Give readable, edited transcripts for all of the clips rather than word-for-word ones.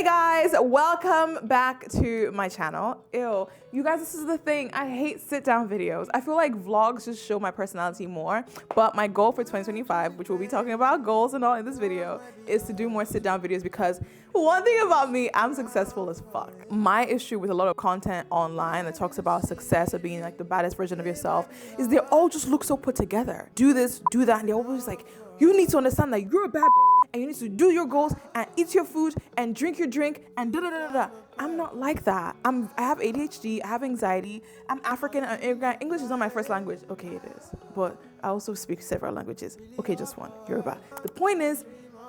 Hey guys, welcome back to my channel. Ew, you guys, this is the thing. I hate sit down videos. I feel like vlogs just show my personality more, but my goal for 2025, which we'll be talking about goals and all in this video, is to do more sit down videos because one thing about me, I'm successful as fuck. My issue with a lot of content online that talks about success or being like the baddest version of yourself is they all just look so put together. Do this, do that, and they're always like, you need to understand that you're a bad bitch and you need to do your goals and eat your food and drink your drink and da da da da. I'm not like that. I have ADHD, I have anxiety, I'm African and immigrant. English is not my first language. Okay, it is. But I also speak several languages. Okay, just one, Yoruba. The point is,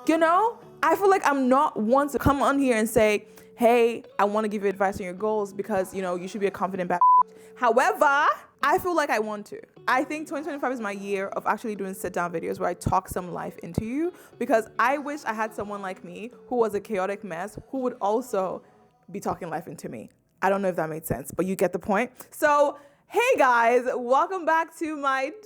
you know, I feel like I'm not one to come on here and say, hey, I want to give you advice on your goals because, you know, you should be a confident bad bitch. However, I feel like I want to. I think 2025 is my year of actually doing sit down videos where I talk some life into you because I wish I had someone like me who was a chaotic mess who would also be talking life into me. I don't know if that made sense, but you get the point. So, hey guys, welcome back to my diary.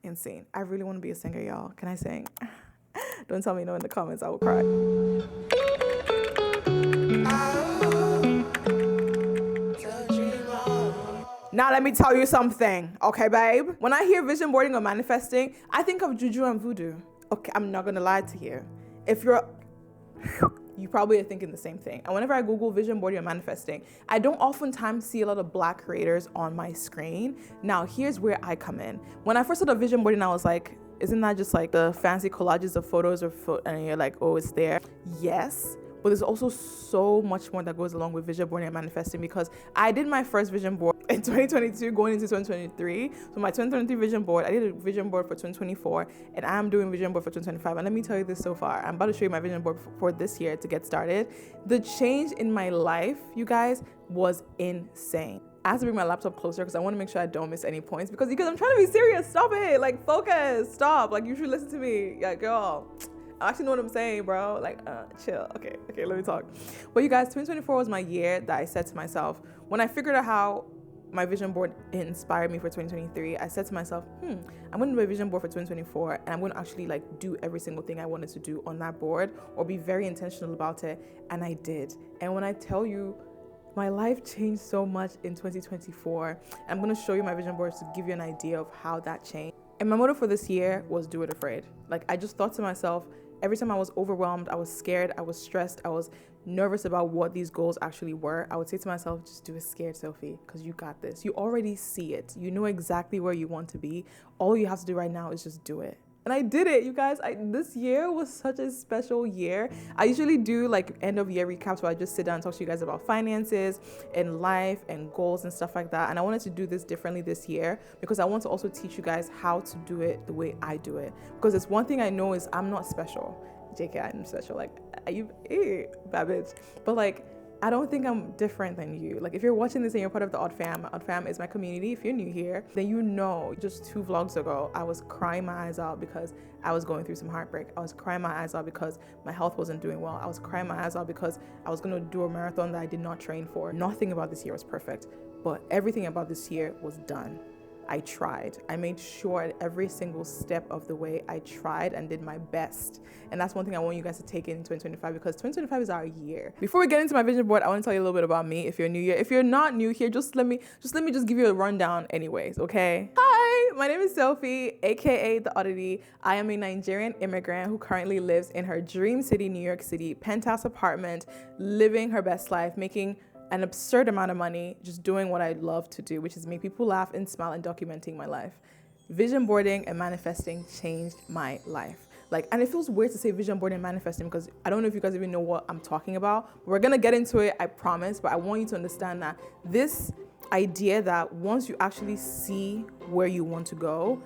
Insane. I really want to be a singer, y'all. Can I sing? Don't tell me no in the comments. I will cry. Now let me tell you something, okay, babe? When I hear vision boarding or manifesting, I think of juju and voodoo. Okay, I'm not gonna lie to you. If you probably are thinking the same thing. And whenever I Google vision boarding or manifesting, I don't oftentimes see a lot of Black creators on my screen. Now, here's where I come in. When I first saw the vision boarding, I was like, isn't that just like the fancy collages of photos and you're like, oh, it's there? Yes. But there's also so much more that goes along with vision boarding and manifesting because I did my first vision board in 2022 going into 2023. So my 2023 vision board, I did a vision board for 2024 and I'm doing vision board for 2025. And let me tell you this so far, I'm about to show you my vision board for this year to get started. The change in my life, you guys, was insane. I have to bring my laptop closer because I want to make sure I don't miss any points because I'm trying to be serious. Stop it. Like, focus. Stop. Like, you should listen to me. Yeah, girl. I actually know what I'm saying, bro. Like, chill. Okay, let me talk. Well, you guys, 2024 was my year that I said to myself, when I figured out how my vision board inspired me for 2023, I said to myself, I'm going to do a vision board for 2024 and I'm going to actually like do every single thing I wanted to do on that board or be very intentional about it. And I did. And when I tell you, my life changed so much in 2024. I'm going to show you my vision board to give you an idea of how that changed. And my motto for this year was do it afraid. Like, I just thought to myself, every time I was overwhelmed, I was scared, I was stressed, I was nervous about what these goals actually were, I would say to myself, just do it scared, Sophie, because you got this. You already see it. You know exactly where you want to be. All you have to do right now is just do it. And I did it, you guys. This year was such a special year. I usually do like end of year recaps where I just sit down and talk to you guys about finances and life and goals and stuff like that. And I wanted to do this differently this year because I want to also teach you guys how to do it the way I do it. Because it's one thing I know is I'm not special. JK, I'm special. Like, you, bad bitch. But like, I don't think I'm different than you. Like, if you're watching this and you're part of the Odd Fam is my community. If you're new here, then you know, just 2 vlogs ago, I was crying my eyes out because I was going through some heartbreak. I was crying my eyes out because my health wasn't doing well. I was crying my eyes out because I was gonna do a marathon that I did not train for. Nothing about this year was perfect, but everything about this year was done. I tried. I made sure at every single step of the way I tried and did my best. And that's one thing I want you guys to take in 2025 because 2025 is our year. Before we get into my vision board, I want to tell you a little bit about me if you're new here. If you're not new here, just let me give you a rundown anyways, okay? Hi, my name is Sofi, aka the Odditty. I am a Nigerian immigrant who currently lives in her dream city, New York City, penthouse apartment, living her best life, making an absurd amount of money, just doing what I love to do, which is make people laugh and smile and documenting my life. Vision boarding and manifesting changed my life. Like, and it feels weird to say vision boarding and manifesting because I don't know if you guys even know what I'm talking about. We're gonna get into it, I promise, but I want you to understand that this idea that once you actually see where you want to go,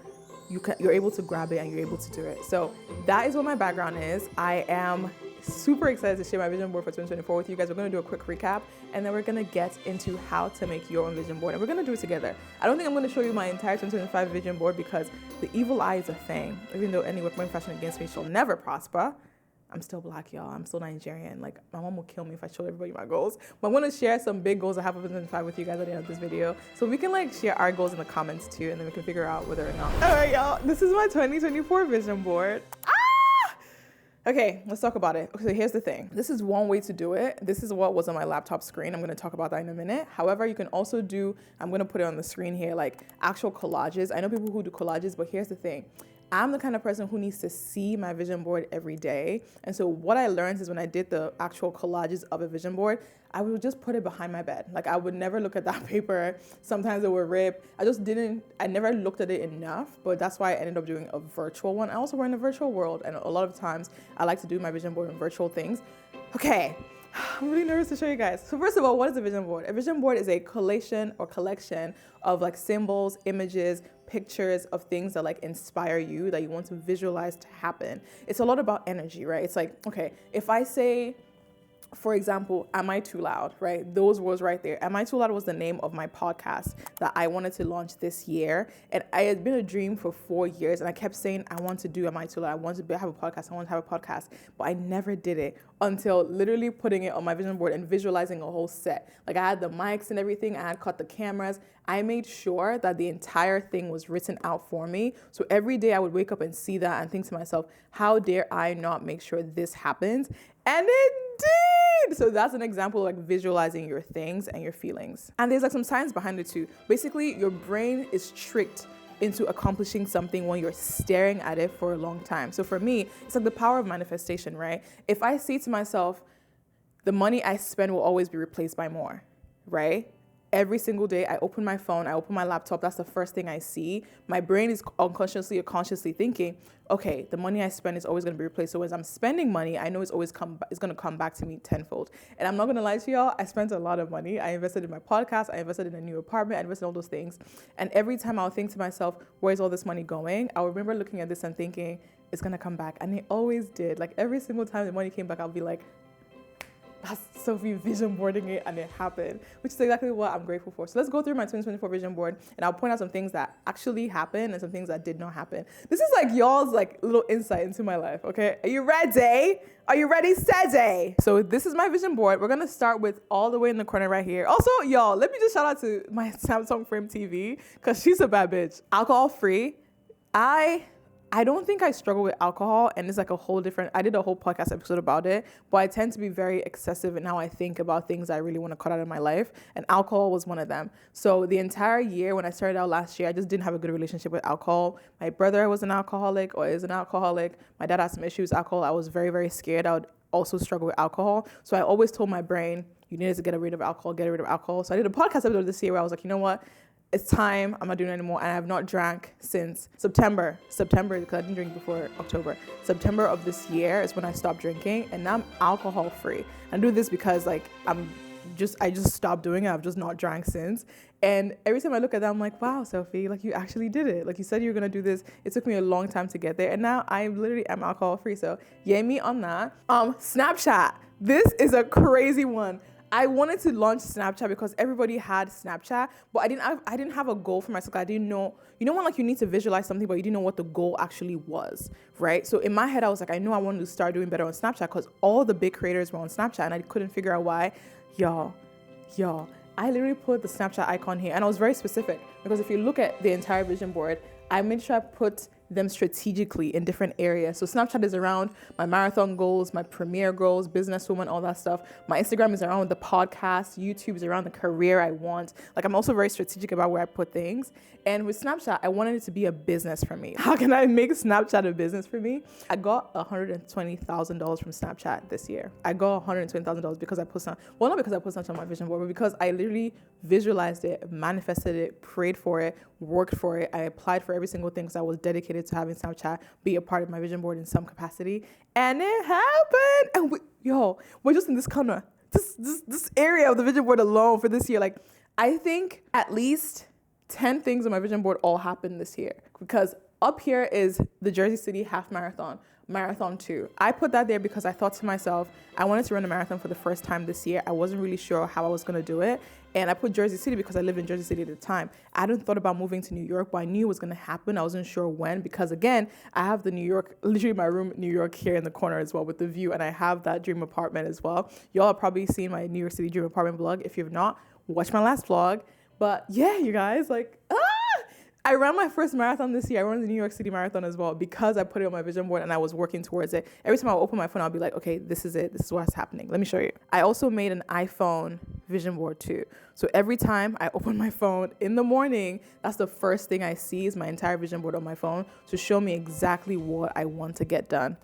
you're able to grab it and you're able to do it. So that is what my background is. I am super excited to share my vision board for 2024 with you guys. We're going to do a quick recap and then we're going to get into how to make your own vision board and we're going to do it together. I don't think I'm going to show you my entire 2025 vision board because the evil eye is a thing. Even though any weapon fashioned against me shall never prosper, I'm still Black, y'all. I'm still Nigerian. Like, my mom will kill me if I show everybody my goals. But I'm going to share some big goals I have for 2025 with you guys at the end of this video. So we can like share our goals in the comments too, and then we can figure out whether or not. All right, y'all. This is my 2024 vision board. Okay, let's talk about it. Okay, so here's the thing. This is one way to do it. This is what was on my laptop screen. I'm going to talk about that in a minute. However, you can also do, I'm going to put it on the screen here, like actual collages. I know people who do collages, but here's the thing. I'm the kind of person who needs to see my vision board every day. And so what I learned is when I did the actual collages of a vision board, I would just put it behind my bed. Like I would never look at that paper. Sometimes it would rip. I never looked at it enough, but that's why I ended up doing a virtual one. I also work in a virtual world, and a lot of times I like to do my vision board in virtual things. Okay. I'm really nervous to show you guys. So first of all, what is a vision board? A vision board is a collation or collection of like symbols, images, pictures of things that like inspire you, that you want to visualize to happen. It's a lot about energy, right? It's like, okay, if I say, for example, am I too loud, right? Those words right there. Am I too loud was the name of my podcast that I wanted to launch this year. And I had been a dream for 4 years, and I kept saying, I want to do Am I Too Loud? I want to have a podcast. I want to have a podcast. But I never did it until literally putting it on my vision board and visualizing a whole set. Like I had the mics and everything. I had cut the cameras. I made sure that the entire thing was written out for me. So every day I would wake up and see that and think to myself, how dare I not make sure this happens? And it did. So that's an example of like visualizing your things and your feelings. And there's like some science behind it too. Basically, your brain is tricked into accomplishing something when you're staring at it for a long time. So for me, it's like the power of manifestation, right? If I say to myself, the money I spend will always be replaced by more, right? Every single day, I open my phone, I open my laptop, that's the first thing I see. My brain is unconsciously or consciously thinking, okay, the money I spend is always gonna be replaced. So as I'm spending money, I know it's gonna come back to me tenfold. And I'm not gonna lie to y'all, I spent a lot of money. I invested in my podcast, I invested in a new apartment, I invested in all those things. And every time I'll think to myself, where's all this money going? I'll remember looking at this and thinking, it's gonna come back. And it always did. Like every single time the money came back, I'll be like, that's Sophie vision boarding it, and it happened, which is exactly what I'm grateful for. So let's go through my 2024 vision board, and I'll point out some things that actually happened and some things that did not happen. This is like y'all's like little insight into my life, okay? Are you ready? Are you ready, Steady? So this is my vision board. We're gonna start with all the way in the corner right here. Also, y'all, let me just shout out to my Samsung Frame TV, because she's a bad bitch. Alcohol free. I don't think I struggle with alcohol, and it's like a whole different, I did a whole podcast episode about it, but I tend to be very excessive in how I think about things I really want to cut out of my life, and alcohol was one of them. So the entire year, when I started out last year, I just didn't have a good relationship with alcohol. My brother was an alcoholic, or is an alcoholic. My dad had some issues with alcohol. I was very, very scared. I would also struggle with alcohol. So I always told my brain, you needed to get rid of alcohol, get rid of alcohol. So I did a podcast episode this year where I was like, you know what? It's time, I'm not doing it anymore. And I have not drank since September, because I didn't drink before October. September of this year is when I stopped drinking, and now I'm alcohol free. I do this because like I just stopped doing it. I've just not drank since. And every time I look at that, I'm like, wow, Sophie, like you actually did it. Like you said you were gonna do this. It took me a long time to get there, and now I literally am alcohol free. So yay me on that. Snapchat. This is a crazy one. I wanted to launch Snapchat because everybody had Snapchat, but I didn't have a goal for myself. I didn't know, you know when like you need to visualize something, but you didn't know what the goal actually was, right? So in my head, I was like, I know I wanted to start doing better on Snapchat because all the big creators were on Snapchat, and I couldn't figure out why. Y'all, I literally put the Snapchat icon here, and I was very specific because if you look at the entire vision board, I made sure I put them strategically in different areas. So Snapchat is around my marathon goals, my premiere goals, businesswoman, all that stuff. My Instagram is around the podcast. YouTube is around the career I want. Like I'm also very strategic about where I put things. And with Snapchat, I wanted it to be a business for me. How can I make Snapchat a business for me? I got $120,000 from Snapchat this year. I got $120,000 because I put not because I put Snapchat on my vision board, but because I literally visualized it, manifested it, prayed for it, worked for it. I applied for every single thing because I was dedicated to having Snapchat be a part of my vision board in some capacity. And it happened. And we're just in this corner, this area of the vision board alone for this year. Like I think at least 10 things on my vision board all happened this year because up here is the Jersey City Half Marathon 2. I put that there because I thought to myself, I wanted to run a marathon for the first time this year. I wasn't really sure how I was going to do it. And I put Jersey City because I lived in Jersey City at the time. I hadn't thought about moving to New York, but I knew it was going to happen. I wasn't sure when because, again, I have the New York, literally my room, New York here in the corner as well with the view. And I have that dream apartment as well. Y'all have probably seen my New York City dream apartment vlog. If you have not, watch my last vlog. But yeah, you guys, like, I ran my first marathon this year. I ran the New York City Marathon as well because I put it on my vision board and I was working towards it. Every time I would open my phone, I'll be like, okay, this is it. This is what's happening. Let me show you. I also made an iPhone vision board too. So every time I open my phone in the morning, that's the first thing I see is my entire vision board on my phone to show me exactly what I want to get done.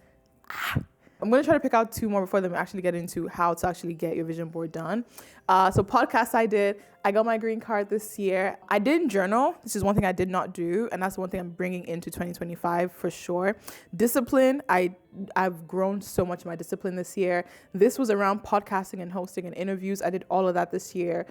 I'm going to try to pick out 2 more before then we actually get into how to actually get your vision board done. So podcasts I did. I got my green card this year. I didn't journal. This is one thing I did not do. And that's one thing I'm bringing into 2025 for sure. Discipline. I've grown so much in my discipline this year. This was around podcasting and hosting and interviews. I did all of that this year.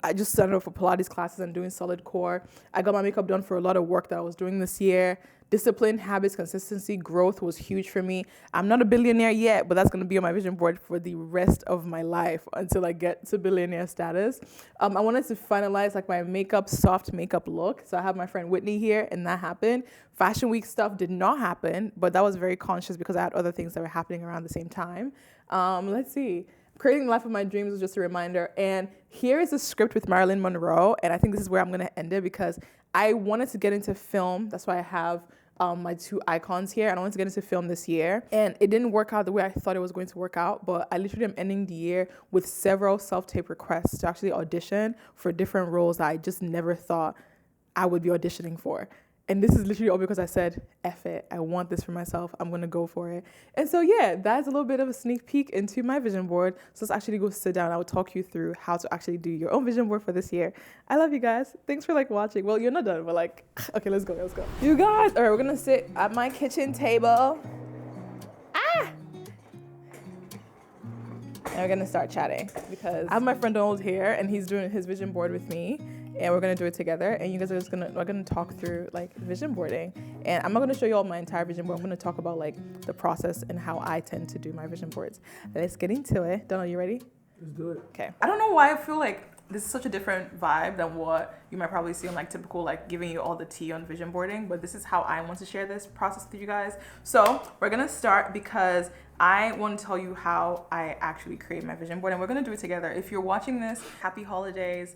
I just signed up for Pilates classes and doing solid core. I got my makeup done for a lot of work that I was doing this year. Discipline, habits, consistency, growth was huge for me. I'm not a billionaire yet, but that's going to be on my vision board for the rest of my life until I get to billionaire status. I wanted to finalize like my soft makeup look. So I have my friend Whitney here and that happened. Fashion week stuff did not happen, but that was very conscious because I had other things that were happening around the same time. Let's see. Creating the life of my dreams was just a reminder. And here is a script with Marilyn Monroe. And I think this is where I'm going to end it because I wanted to get into film. That's why I have my 2 icons here. And I wanted to get into film this year. And it didn't work out the way I thought it was going to work out. But I literally am ending the year with several self-tape requests to actually audition for different roles that I just never thought I would be auditioning for. And this is literally all because I said, F it. I want this for myself. I'm going to go for it. And so, yeah, that's a little bit of a sneak peek into my vision board. So let's actually go sit down. I will talk you through how to actually do your own vision board for this year. I love you guys. Thanks for watching. Well, you're not done, but okay, let's go. You guys, all right, we're going to sit at my kitchen table. And we're going to start chatting because I have my friend Donald here and he's doing his vision board with me. And we're going to do it together. And you guys are we're going to talk through vision boarding. And I'm not going to show you all my entire vision board. I'm going to talk about the process and how I tend to do my vision boards. Let's get into it. Donald, you ready? Let's do it. Okay. I don't know why I feel like this is such a different vibe than what you might probably see on typical giving you all the tea on vision boarding, but this is how I want to share this process with you guys. So we're going to start because I want to tell you how I actually create my vision board and we're going to do it together. If you're watching this, happy holidays.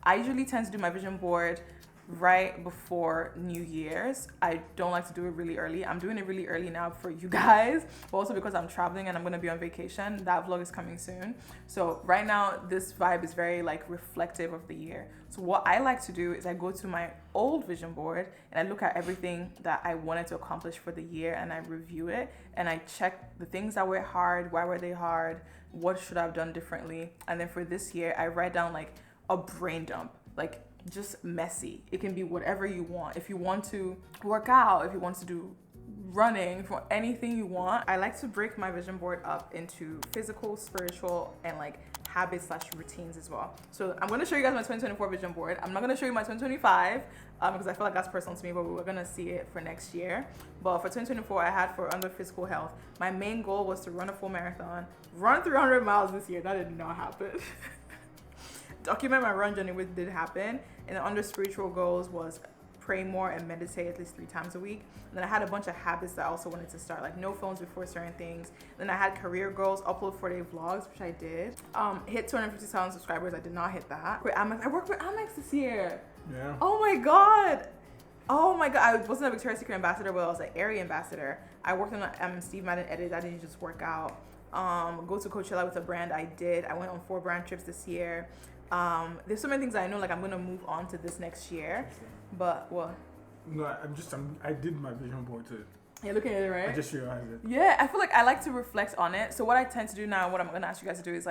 I usually tend to do my vision board right before New Year's. I don't like to do it really early. I'm doing it really early now for you guys, but also because I'm traveling and I'm going to be on vacation. That vlog is coming soon. So right now, this vibe is very reflective of the year. So what I like to do is I go to my old vision board and I look at everything that I wanted to accomplish for the year and I review it and I check the things that were hard, why were they hard, what should I have done differently. And then for this year, I write down a brain dump, just messy. It can be whatever you want. If you want to work out, if you want to do running, for anything you want. I like to break my vision board up into physical, spiritual, and habits/routines as well. So I'm going to show you guys my 2024 vision board. I'm not going to show you my 2025 because I feel like that's personal to me, but we're going to see it for next year. But for 2024, I had for under physical health, my main goal was to run a full marathon, run 300 miles this year. That did not happen. Document my run journey, which did happen. And then under spiritual goals was pray more and meditate at least 3 times a week. And then I had a bunch of habits that I also wanted to start, no phones before certain things. Then I had career goals, upload 4-day vlogs, which I did. Hit 250,000 subscribers. I did not hit that. I worked with Amex this year. Yeah. Oh my God. I wasn't a Victoria's Secret ambassador, but I was an Aerie ambassador. I worked on Steve Madden edit. That didn't just work out. Go to Coachella with a brand. I did. I went on 4 brand trips this year. There's so many things I know I'm gonna move on to this next year, but what? No, I did my vision board too. You're looking at it, right? I just realized it. Yeah, I feel like I like to reflect on it. So what I tend to do now, what I'm gonna ask you guys to do is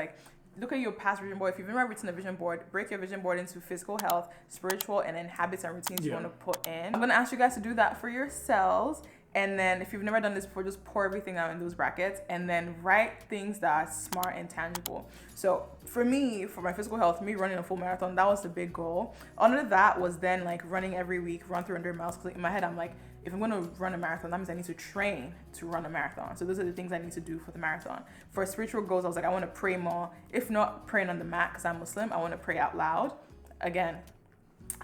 look at your past vision board. If you've never written a vision board, break your vision board into physical health, spiritual, and then habits and routines you want to put in. I'm gonna ask you guys to do that for yourselves. And then if you've never done this before, just pour everything out in those brackets and then write things that are smart and tangible. So for me, for my physical health, me running a full marathon, that was the big goal. Under that was then like running every week, run 300 miles. Because in my head, I'm like, if I'm going to run a marathon, that means I need to train to run a marathon. So those are the things I need to do for the marathon. For spiritual goals, I was like, I want to pray more. If not praying on the mat, because I'm Muslim, I want to pray out loud. Again,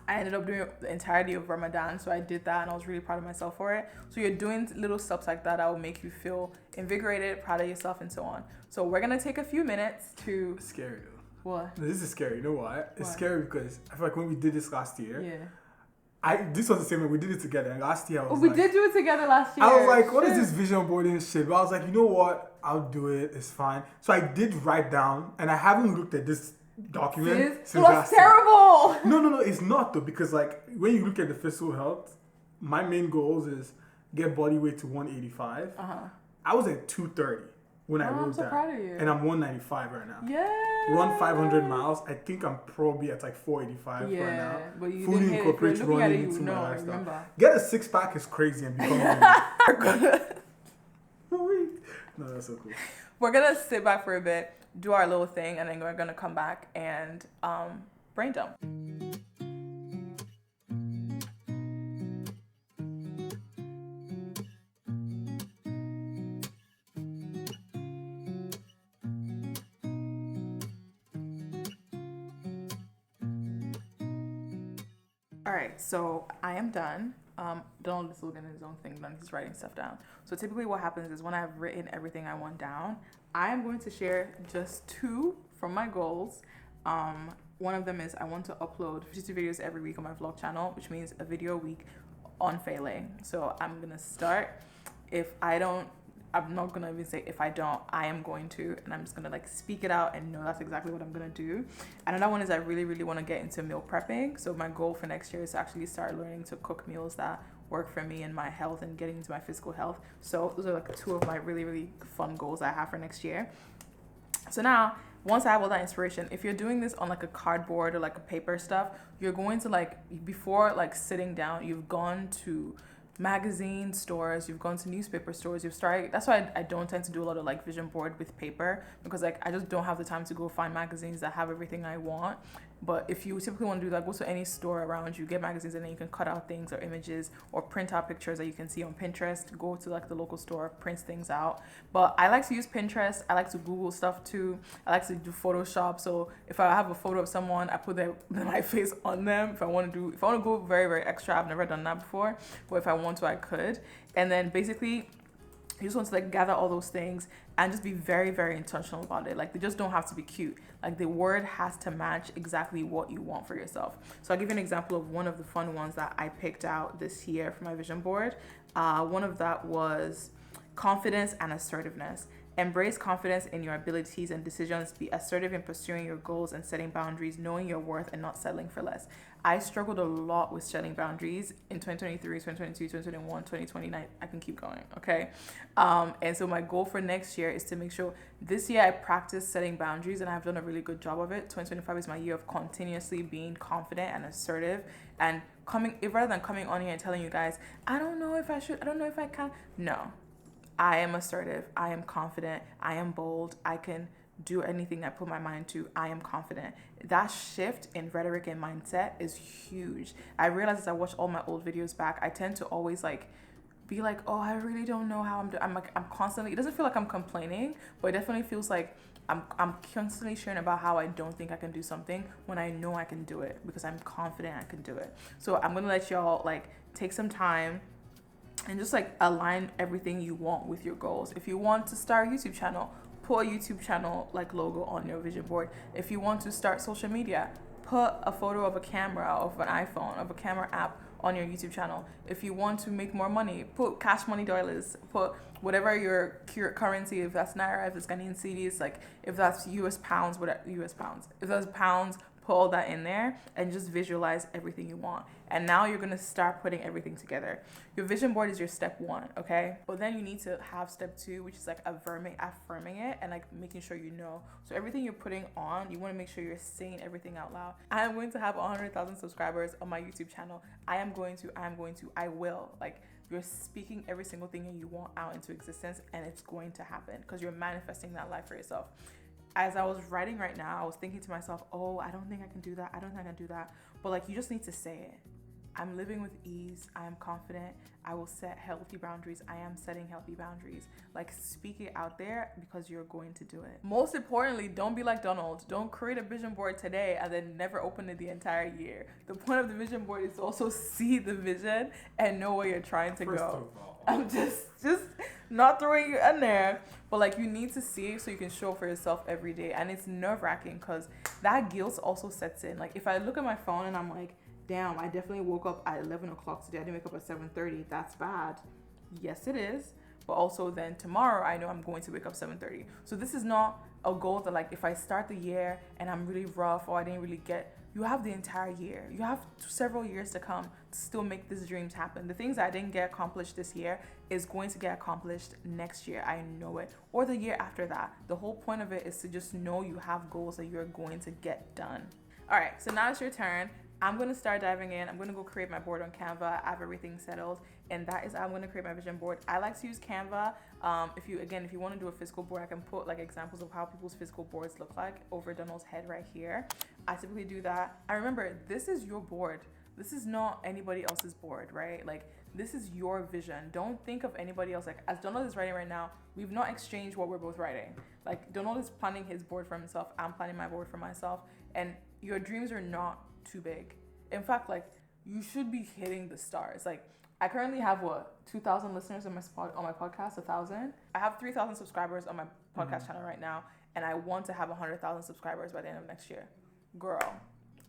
I ended up doing the entirety of Ramadan, so I did that and I was really proud of myself for it. So you're doing little steps like that will make you feel invigorated, proud of yourself, and so on. So we're gonna take a few minutes to... It's scary though. What? This is scary. You know what? It's scary because I feel like when we did this last year, this was the same way we did it together. And last year I was we did do it together last year. I was like, what is this vision boarding shit? But I was like, you know what? I'll do it. It's fine. So I did write down, and I haven't looked at this document it was terrible. No, it's not though, because like when you look at the physical health, my main goals is get body weight to 185. I was at 230 when I wrote that, proud of you. and I'm 195 right now. Yeah. Run 500 miles. I think I'm probably at like 485 right now. But you fully didn't incorporate hit it. running into my lifestyle. Remember. Get a 6-pack is crazy and become No, that's so cool. We're gonna sit back for a bit, do our little thing, and then we're gonna come back and brain dump. All right, so I am done. Donald is looking at his own thing, then he's writing stuff down. So typically what happens is when I've written everything I want down, I am going to share just 2 from my goals. One of them is I want to upload 52 videos every week on my vlog channel, which means a video a week on failing. So I'm gonna start. I'm not gonna even say if I don't, I am going to, and I'm just gonna like speak it out and know that's exactly what I'm gonna do. Another one is I really, really want to get into meal prepping. So my goal for next year is to actually start learning to cook meals that work for me and my health and getting into my physical health. So those are like 2 of my really, really fun goals I have for next year. So now, once I have all that inspiration, if you're doing this on like a cardboard or like a paper stuff, you're going to like, before like sitting down, you've gone to magazine stores, you've gone to newspaper stores, you've started. That's why I don't tend to do a lot of like vision board with paper, because like I just don't have the time to go find magazines that have everything I want. But if you typically want to do that, go to any store around you, get magazines, and then you can cut out things or images or print out pictures that you can see on Pinterest. Go to like the local store, print things out. But I like to use Pinterest. I like to Google stuff too. I like to do Photoshop. So if I have a photo of someone, I put my face on them. If I want to go very, very extra, I've never done that before. But if I want to, I could. And then basically, you just want to like gather all those things and just be very, very intentional about it. Like they just don't have to be cute. Like the word has to match exactly what you want for yourself. So I'll give you an example of one of the fun ones that I picked out this year for my vision board. One of that was confidence and assertiveness. Embrace confidence in your abilities and decisions. Be assertive in pursuing your goals and setting boundaries, knowing your worth and not settling for less. I struggled a lot with setting boundaries in 2023, 2022, 2021, 2029. I can keep going, okay? And so my goal for next year is to make sure this year I practice setting boundaries, and I've done a really good job of it. 2025 is my year of continuously being confident and assertive, and rather than coming on here and telling you guys, I don't know if I should, I don't know if I can. No. I am assertive, I am confident, I am bold, I can do anything I put my mind to, I am confident. That shift in rhetoric and mindset is huge. I realized as I watch all my old videos back, I tend to always like be like, oh, I really don't know how I'm doing. I'm constantly, it doesn't feel like I'm complaining, but it definitely feels like I'm constantly sharing about how I don't think I can do something when I know I can do it because I'm confident I can do it. So I'm gonna let y'all like take some time and just like align everything you want with your goals. If you want to start a YouTube channel, put a YouTube channel like logo on your vision board. If you want to start social media, put a photo of a camera, of an iPhone, of a camera app on your YouTube channel. If you want to make more money, put cash money dollars, put whatever your currency, if that's Naira, if it's Ghanaian cedis, like if that's US pounds, whatever, US pounds. If that's pounds, put all that in there and just visualize everything you want. And now you're gonna start putting everything together. Your vision board is your step 1, okay? But then you need to have step 2, which is like affirming it and like making sure you know. So everything you're putting on, you wanna make sure you're saying everything out loud. I am going to have 100,000 subscribers on my YouTube channel. I will. Like, you're speaking every single thing that you want out into existence, and it's going to happen because you're manifesting that life for yourself. As I was writing right now, I was thinking to myself, oh, I don't think I can do that. I don't think I can do that. But like, you just need to say it. I'm living with ease. I am confident. I will set healthy boundaries. I am setting healthy boundaries. Like, speak it out there because you're going to do it. Most importantly, don't be like Donald. Don't create a vision board today and then never open it the entire year. The point of the vision board is to also see the vision and know where you're trying to go. I'm just not throwing you in there, but like, you need to see it so you can show up for yourself every day. And it's nerve-wracking because that guilt also sets in. Like, if I look at my phone and I'm like, damn, I definitely woke up at 11 o'clock today. I didn't wake up at 7:30. That's bad. Yes, it is. But also then tomorrow, I know I'm going to wake up 7:30. So this is not a goal that like, if I start the year and I'm really rough or I didn't really get, you have the entire year. You have several years to come to still make these dreams happen. The things that I didn't get accomplished this year is going to get accomplished next year. I know it. Or the year after that. The whole point of it is to just know you have goals that you're going to get done. All right, so now it's your turn. I'm going to start diving in. I'm going to go create my board on Canva. I have everything settled, and that is how I'm going to create my vision board. I like to use Canva. If you want to do a physical board, I can put like examples of how people's physical boards look like over Donald's head right here. I typically do that. I remember, this is your board. This is not anybody else's board, right? Like, this is your vision. Don't think of anybody else. Like, as Donald is writing right now, we've not exchanged what we're both writing. Like, Donald is planning his board for himself. I'm planning my board for myself. And your dreams are not too big. In fact, like, you should be hitting the stars. Like, I currently have 2,000 listeners on my podcast, 1,000. I have 3,000 subscribers on my podcast channel right now, and I want to have 100,000 subscribers by the end of next year. Girl,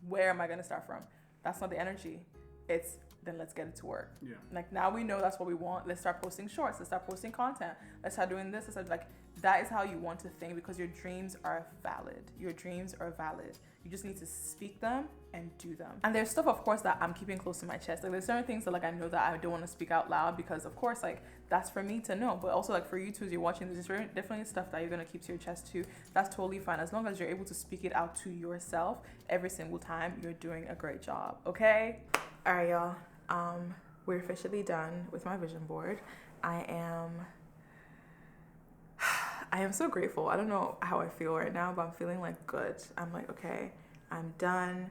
where am I gonna start from? That's not the energy. It's then let's get it to work. Yeah. Like, now we know that's what we want. Let's start posting shorts. Let's start posting content. Let's start doing this. Let's start, like, that is how you want to think, because your dreams are valid. Your dreams are valid. You just need to speak them and do them. And there's stuff, of course, that I'm keeping close to my chest. Like, there's certain things that like I know that I don't want to speak out loud because, of course, like, that's for me to know. But also, like, for you too, as you're watching, there's definitely stuff that you're gonna keep to your chest too. That's totally fine, as long as you're able to speak it out to yourself every single time. You're doing a great job. Okay. All right, y'all. We're officially done with my vision board. I am so grateful. I don't know how I feel right now, but I'm feeling like good. I'm like, okay, I'm done.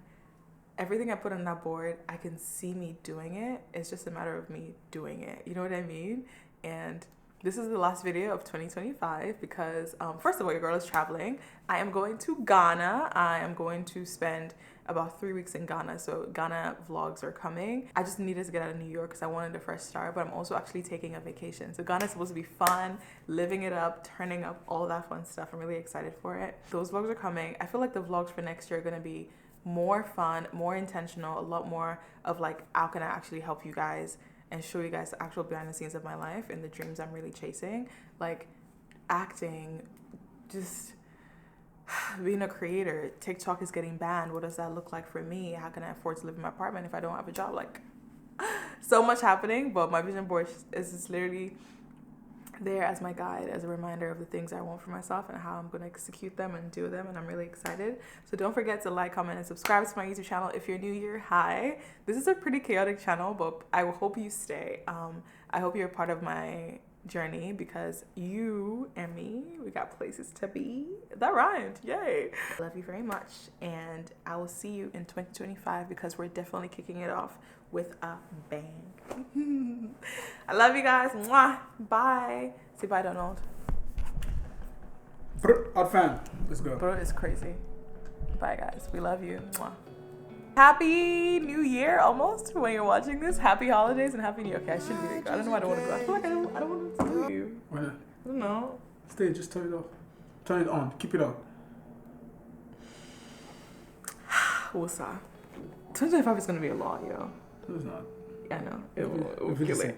Everything I put on that board, I can see me doing it. It's just a matter of me doing it. You know what I mean? And this is the last video of 2025 because, first of all, your girl is traveling. I am going to Ghana. I am going to spend about 3 weeks in Ghana. So Ghana vlogs are coming. I just needed to get out of New York because I wanted a fresh start, but I'm also actually taking a vacation. So Ghana is supposed to be fun, living it up, turning up, all that fun stuff. I'm really excited for it. Those vlogs are coming. I feel like the vlogs for next year are going to be more fun, more intentional, a lot more of like, how can I actually help you guys and show you guys the actual behind the scenes of my life and the dreams I'm really chasing. Like, acting, just being a creator. TikTok is getting banned. What does that look like for me? How can I afford to live in my apartment if I don't have a job? Like, so much happening, but my vision board is just literally there as my guide, as a reminder of the things I want for myself and how I'm going to execute them and do them, and I'm really excited. So don't forget to like, comment, and subscribe to my YouTube channel if you're new here. Hi. This is a pretty chaotic channel, but I hope you stay. I hope you're a part of my journey because you and me, we got places to be. That rhymed. Yay. I love you very much, and I will see you in 2025 because we're definitely kicking it off with a bang. I love you guys. Mwah. Bye. Say bye, Donald. Out fan. Let's go. Bro is crazy. Bye, guys. We love you. Mwah. Happy New Year almost when you're watching this. Happy holidays and Happy New Year. Okay, I shouldn't be. I don't know why I don't want to go. I feel like I don't want to leave. Why not? I don't know. Stay. Just turn it off. Turn it on. Keep it on. What's up? 2025 is going to be a lot, yo. No, it's not. I know. It will kill it.